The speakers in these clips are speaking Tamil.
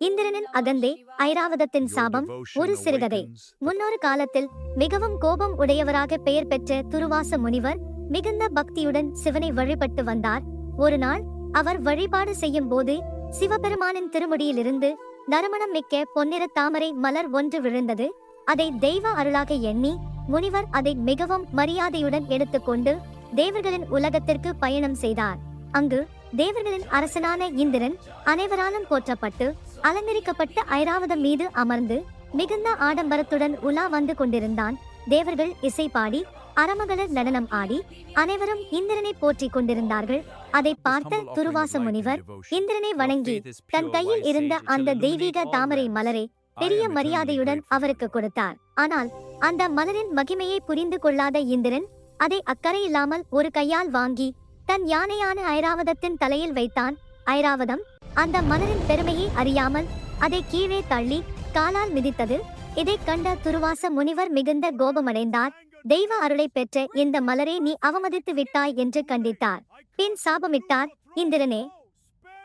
இந்திரனின் அகந்தை, ஐராவதத்தின் சாபம். ஒரு சிறுகதை. முன்னொரு காலத்தில் மிகவும் கோபம் உடையவராக பெயர் பெற்ற துருவாச முனிவர் மிகுந்த பக்தியுடன் சிவனை வழிபட்டு வந்தார். ஒரு நாள் அவர் வழிபாடு செய்யும் போது சிவபெருமானின் திருமுடியிலிருந்து நறுமணம் மிக்க பொன்னிற தாமரை மலர் ஒன்று விழுந்தது. அதை தெய்வ அருளாக எண்ணி முனிவர் அதை மிகவும் மரியாதையுடன் எடுத்துக்கொண்டு தேவர்களின் உலகத்திற்கு பயணம் செய்தார். அங்கு தேவர்களின் அரசனான இந்திரன் அனைவராலும் போற்றப்பட்டு அலங்கரிக்கப்பட்ட ஐராவதம் மீது அமர்ந்து மிகுந்த ஆடம்பரத்துடன் உலா வந்து கொண்டிருந்தான். தேவர்கள் இசை பாடி அரமகளர் நடனம் ஆடி அனைவரும் இந்திரனை போற்றிக் கொண்டிருந்தார்கள். அதை பார்த்த துருவாச முனிவர் இந்திரனை வணங்கி தன் கையில் இருந்த அந்த தெய்வீக தாமரை மலரை பெரிய மரியாதையுடன் அவருக்கு கொடுத்தார். ஆனால் அந்த மலரின் மகிமையை புரிந்து கொள்ளாத இந்திரன் அதை அக்கறையில்லாமல் ஒரு கையால் வாங்கி தன் யானையான ஐராவதத்தின் தலையில் வைத்தான். ஐராவதம் அந்த மலரின் பெருமையை அறியாமல் அதை கீழே தள்ளி காலால் மிதித்தது. இதைக் கண்ட துருவாச முனிவர் மிகுந்த கோபமடைந்தார். தெய்வ அருளை பெற்ற இந்த மலரை நீ அவமதித்து விட்டாய் என்று கண்டித்தார். பின் சாபமிட்டார். இந்திரனே,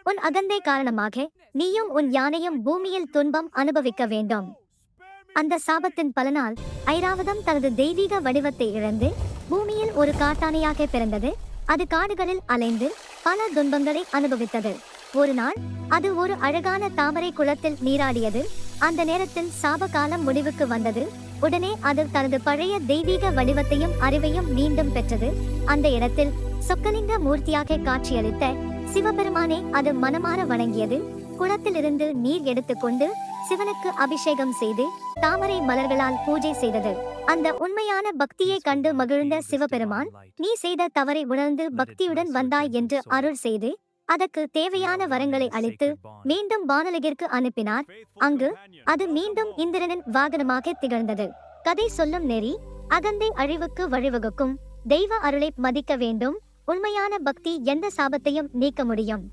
உன் அகந்தை காரணமாக நீயும் உன் யானையும் பூமியில் துன்பம் அனுபவிக்க வேண்டும். அந்த சாபத்தின் பலனால் ஐராவதம் தனது தெய்வீக வடிவத்தை இழந்து பூமியில் ஒரு காட்டானையாக பிறந்தது. அது காடுகளில் அலைந்து பல துன்பங்களை அனுபவித்தது. ஒரு நாள் அது ஒரு அழகான தாமரை குளத்தில் நீராடியது. அந்த நேரத்தில் சாப காலம் முடிவுக்கு வந்தது. உடனே அது தனது பழைய தெய்வீக வடிவத்தையும் அறிவையும் மீண்டும் பெற்றது. அந்த இடத்தில் சொக்கலிங்க மூர்த்தியாக காட்சியளித்த சிவபெருமானை அது மனமாற வணங்கியது. குளத்திலிருந்து நீர் எடுத்துக்கொண்டு சிவனுக்கு அபிஷேகம் செய்து தாமரை மலர்களால் பூஜை செய்தது. அந்த உண்மையான பக்தியை கண்டு மகிழ்ந்த சிவபெருமான், நீ செய்த தவறை உணர்ந்து பக்தியுடன் வந்தாய் என்று அருள் செய்து அதற்கு தேவையான வரங்களை அளித்து மீண்டும் வானலகிற்கு அனுப்பினார். அங்கு அது மீண்டும் இந்திரனின் வாகனமாக திகழ்ந்தது. கதை சொல்லும் நெறி: அகந்தை அழிவுக்கு வழிவகுக்கும். தெய்வ அருளை மதிக்க வேண்டும். உண்மையான பக்தி எந்த சாபத்தையும் நீக்க முடியும்.